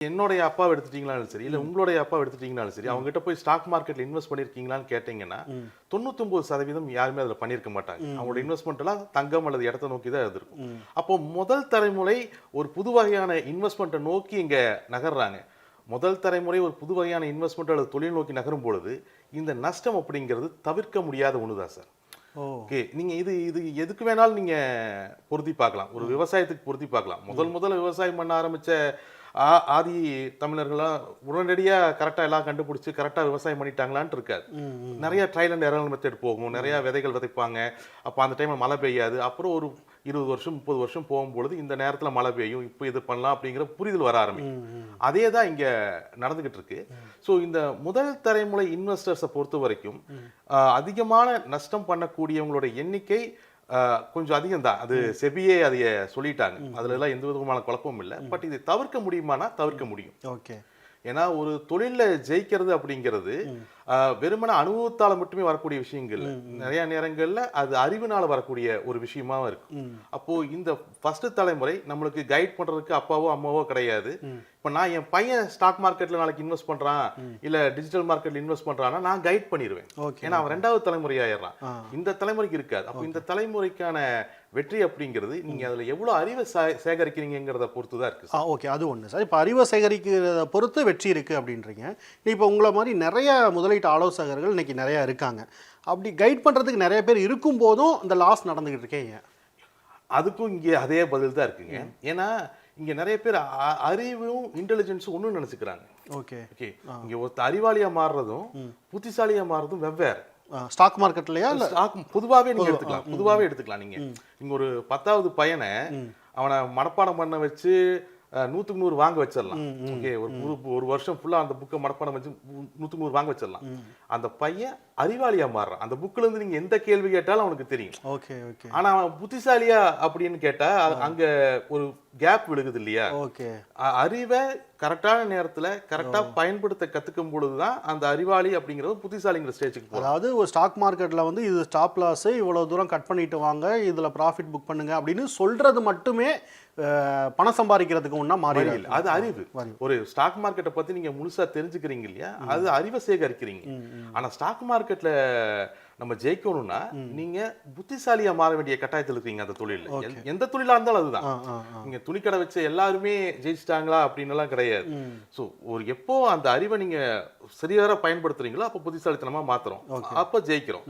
என்னுடைய அப்பாவை எடுத்துட்டீங்களாலும் சரி, இல்ல உங்களுடைய அப்பாவை எடுத்துட்டீங்கனாலும் சரி, அவங்க கிட்ட போய் ஸ்டாக் மார்க்கெட்ல இன்வெஸ்ட் பண்ணியிருக்கீங்களான்னு கேட்டீங்கன்னா, 99% யாருமே அதுல பண்ணியிருக்க மாட்டாங்க. அவங்களோட இன்வெஸ்ட்மெண்ட் எல்லாம் தங்கம் அல்லது இடத்தை நோக்கி தான் இருந்திருக்கும். அப்போ முதல் தலைமுறை ஒரு புது வகையான இன்வெஸ்ட்மெண்ட்டை நோக்கி இங்க நகர்றாங்க. முதல் தலைமுறை ஒரு புது வகையான இன்வெஸ்ட்மெண்ட் அல்லது தொழில் நோக்கி நகரும் பொழுது, இந்த நஷ்டம் அப்படிங்கிறது தவிர்க்க முடியாத ஒண்ணுதான் சார். ஓகே, நீங்க இது இது எதுக்கு வேணாலும் நீங்க பொருத்தி பார்க்கலாம். ஒரு விவசாயத்துக்கு பொருத்தி பார்க்கலாம். முதல்ல விவசாயம் பண்ண ஆரம்பிச்ச ஆதி தமிழர்கள்லாம் உடனடியா கரெக்டா எல்லாம் கண்டுபிடிச்சு கரெக்டா விவசாயம் பண்ணிட்டாங்களான்னு இருக்காது. நிறைய ட்ரையல் அண்ட் எரர் மெத்தட் போகும். நிறைய விதைகள் விதைப்பாங்க. அப்ப அந்த டைம்ல மழை பெய்யாது. அப்புறம் ஒரு 20 வருஷம் 30 வருஷம் போகும்பொழுது இந்த நேரத்துல மழை பெய்யும், இப்போ இது பண்ணலாம் அப்படிங்கிற புரிதல் வர ஆரம்பிக்கும். அதே தான் இங்க நடந்துகிட்டு இருக்கு. ஸோ இந்த முதல் தலைமுறை இன்வெஸ்டர்ஸை பொறுத்த வரைக்கும் அதிகமான நஷ்டம் பண்ணக்கூடியவங்களோட எண்ணிக்கை கொஞ்சம் அதிகம் தான். அது செபியே அதைய சொல்லிட்டாங்க. அதுல எல்லாம் எந்த விதமான குழப்பமும் இல்லை. பட் இதை தவிர்க்க முடியுமானா தவிர்க்க முடியும். ஓகே, ஏன்னா ஒரு தொழில ஜெயிக்கிறது அப்படிங்கிறது வெறுமன அனுபவத்தால மட்டுமே வரக்கூடிய விஷயங்கள். நிறைய நேரங்கள்ல அது அறிவினால வரக்கூடிய ஒரு விஷயமாவும் இருக்கு. அப்போ இந்த ஃபர்ஸ்ட் தலைமுறை நம்மளுக்கு கைட் பண்றதுக்கு அப்பாவோ அம்மாவோ கிடையாது. இப்ப நான் என் பையன் ஸ்டாக் மார்க்கெட்ல நாளைக்கு இன்வெஸ்ட் பண்றான், இல்ல டிஜிட்டல் மார்க்கெட்ல இன்வெஸ்ட் பண்றான்னா நான் கைட் பண்ணிடுவேன். ஏன்னா அவன் 2வது தலைமுறை ஆயிடுறான். இந்த தலைமுறைக்கு இருக்காது. அப்போ இந்த தலைமுறைக்கான வெற்றி அப்படிங்கிறது நீங்க அதுல எவ்வளவு அறிவை சேகரிக்கிறீங்கிறத பொறுத்து தான் இருக்கு. ஓகே, அது ஒண்ணு சார். இப்ப அறிவை சேகரிக்கிறத பொறுத்து வெற்றி இருக்கு அப்படின்றீங்க. இப்போ உங்களை மாதிரி நிறைய முதலீட்டு ஆலோசகர்கள் இன்னைக்கு நிறைய இருக்காங்க. அப்படி கைட் பண்றதுக்கு நிறைய பேர் இருக்கும் போதும் இந்த லாஸ் நடந்துகிட்டு இருக்கேங்க. அதுக்கும் இங்கே அதே பதில் தான் இருக்குங்க. ஏன்னா இங்க நிறைய பேர் அறிவும் இன்டெலிஜென்ஸும் ஒண்ணு நினைச்சுக்கிறாங்க. ஓகே ஓகே, இங்க ஒருத்த அறிவாளியா மாறுறதும் புத்திசாலியா மாறுறதும் வெவ்வேறு. ஸ்டாக் மார்க்கெட்லயா இல்ல ஸ்டாக் பொதுவாவே நீங்க எடுத்துக்கலாம். பொதுவாவே எடுத்துக்கலாம். நீங்க ஒரு 10வது பையனை அவனை மனப்பாடம் பண்ண வச்சு 100க்கு 100 வாங்க வச்சிடலாம். ஓகே, ஒரு வருஷம் ஃபுல்லா அந்த புக்கை மனப்பாடம் வச்சு 100க்கு 100 வாங்க வச்சிடலாம். அந்த பையன் அறிவாளியா மாறுறான். அந்த புக்ல இருந்து நீங்க எந்த கேள்வி கேட்டாலும் அவனுக்கு தெரியும். ஓகே ஓகே, ஆனா அவன் புத்திசாலியா அப்படின்னு கேட்டா அங்க ஒரு கேப் விழுகுது இல்லையா? ஓகே, அறிவை கரெக்டான நேரத்துல கரெக்டா பயன்படுத்த கத்துக்கும் பொழுதுதான் அந்த அறிவாளி அப்படிங்கிறது புத்திசாலிங்கிற ஸ்டேஜுக்கு போகும். அதாவது ஒரு ஸ்டாக் மார்க்கெட்ல வந்து இது ஸ்டாப் லாஸ், இவ்வளவு தூரம் கட் பண்ணிட்டு வாங்க, இதுல ப்ராஃபிட் புக் பண்ணுங்க அப்படின்னு சொல்றது மட்டுமே பணம் சம்பாதிக்கிறதுக்கு ஒண்ணா மாறி இல்லை. அது அறிவு. ஒரு ஸ்டாக் மார்க்கெட்டை பத்தி நீங்க முழுசா தெரிஞ்சுக்கிறீங்க இல்லையா? அது அறிவை சேகரிக்கிறீங்க. ஆனா ஸ்டாக் மார்க்கெட்ல நம்ம ஜெயிக்கணும்னா நீங்க புத்திசாலியா மாற வேண்டிய கட்டாயத்தில் இருக்கீங்க. அந்த தொழில் எந்த தொழிலா இருந்தாலும் அதுதான். நீங்க துணிக்கடை வச்ச எல்லாருமே ஜெயிச்சிட்டாங்களா அப்படின்னு எல்லாம் கிடையாது. சோ ஒரு எப்போ அந்த அறிவை நீங்க சரியாக பயன்படுத்துறீங்களோ அப்ப புத்திசாலித்தனமா மாத்துறோம், அப்ப ஜெயிக்கிறோம்.